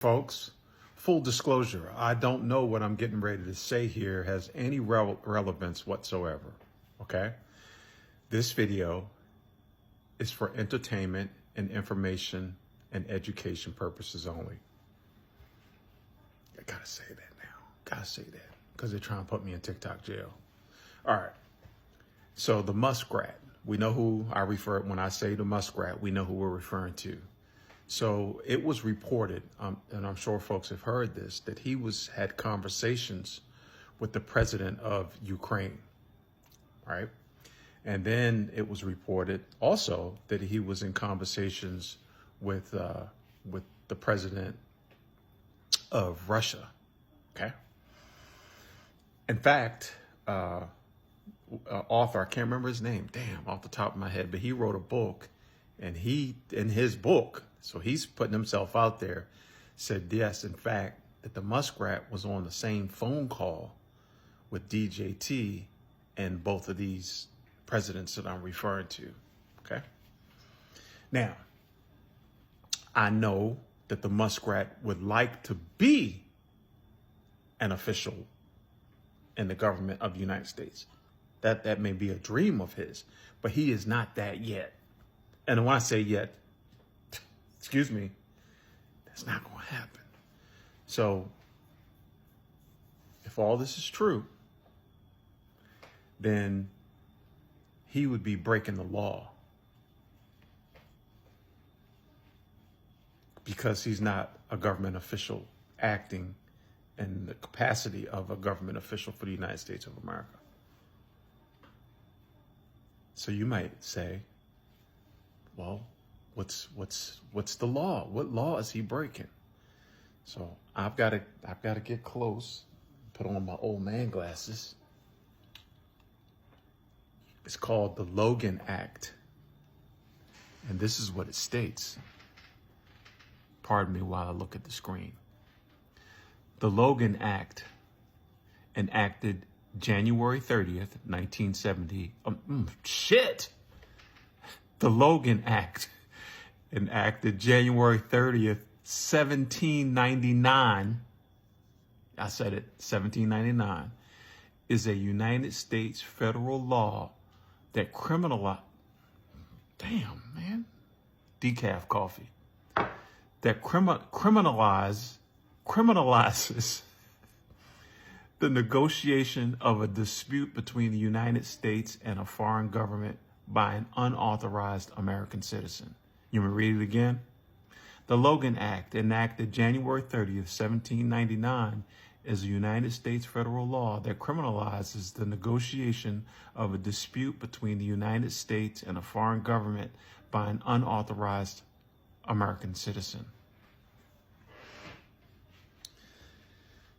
Folks, full disclosure, I don't know what I'm getting ready to say here has any relevance whatsoever, okay? This video is for entertainment and information and education purposes only. I gotta say that now. Gotta say that because they're trying to put me in TikTok jail. All right. So the muskrat, we know who I refer, when I say the muskrat, we know who we're referring to. So it was reported, and I'm sure folks have heard this, that he had conversations with the president of Ukraine, right? And then it was reported also that he was in conversations with the president of Russia, okay? In fact, author, I can't remember his name, damn, off the top of my head, but he wrote a book, and in his book, so he's putting himself out there, said yes, in fact, that the muskrat was on the same phone call with DJT and both of these presidents that I'm referring to, okay? Now, I know that the muskrat would like to be an official in the government of the United States. That may be a dream of his, but he is not that yet. And when I say yet, excuse me, that's not going to happen. So if all this is true, then he would be breaking the law because he's not a government official acting in the capacity of a government official for the United States of America. So you might say, well, what's the law? What law is he breaking? So I've got to get close, put on my old man glasses. It's called the Logan Act. And this is what it states. Pardon me while I look at the screen. The Logan Act, enacted January 30th, 1970. The Logan Act, enacted January 30th, 1799. I said it, 1799, is a United States federal law that criminalizes, damn, man, decaf coffee, that criminalizes the negotiation of a dispute between the United States and a foreign government by an unauthorized American citizen. You want me to read it again? The Logan Act, enacted January 30th, 1799, is a United States federal law that criminalizes the negotiation of a dispute between the United States and a foreign government by an unauthorized American citizen.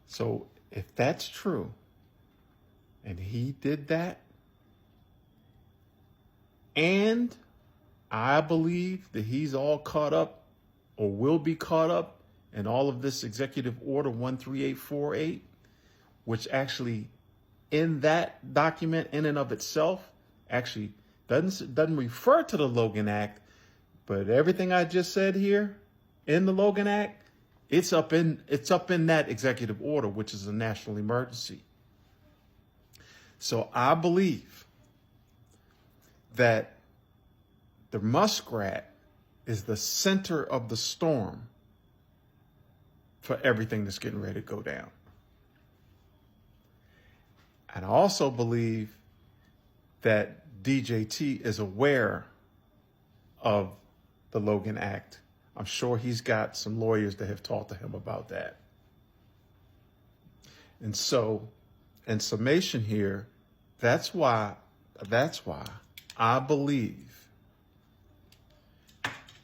So if that's true, and he did that, and I believe that he's all caught up or will be caught up in all of this Executive Order 13848, which actually in that document in and of itself actually doesn't refer to the Logan Act, but everything I just said here in the Logan Act, it's up in that executive order, which is a national emergency. So I believe that the muskrat is the center of the storm for everything that's getting ready to go down. And I also believe that DJT is aware of the Logan Act. I'm sure he's got some lawyers that have talked to him about that. And so, in summation here, that's why I believe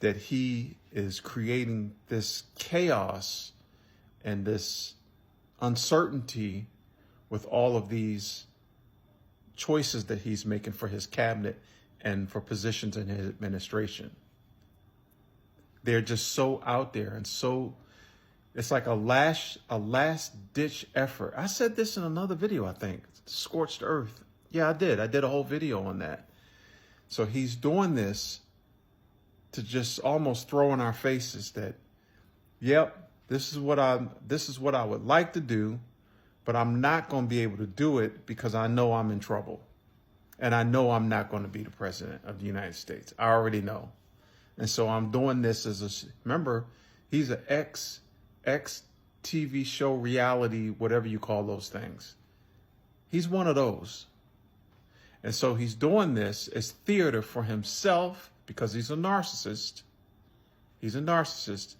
that he is creating this chaos and this uncertainty with all of these choices that he's making for his cabinet and for positions in his administration. They're just so out there and so, it's like a last ditch effort. I said this in another video, I think, Scorched Earth. Yeah, I did a whole video on that. So he's doing this to just almost throw in our faces that, yep, This is what I would like to do, but I'm not going to be able to do it because I know I'm in trouble. And I know I'm not going to be the president of the United States. I already know. And so I'm doing this remember, he's an ex TV show reality, whatever you call those things. He's one of those. And so he's doing this as theater for himself because he's a narcissist. He's a narcissist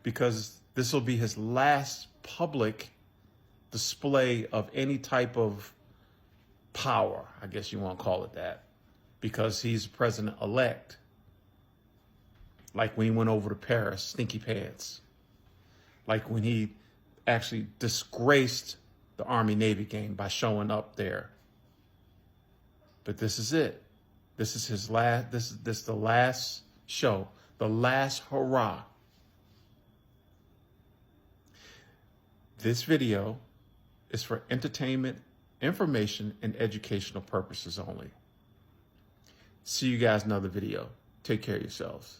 because this will be his last public display of any type of power, I guess you want to call it that, because he's president-elect. Like when he went over to Paris, stinky pants. Like when he actually disgraced the Army-Navy game by showing up there. But this is it. This is his last, this is the last show, the last hurrah. This video is for entertainment, information, and educational purposes only. See you guys in another video. Take care of yourselves.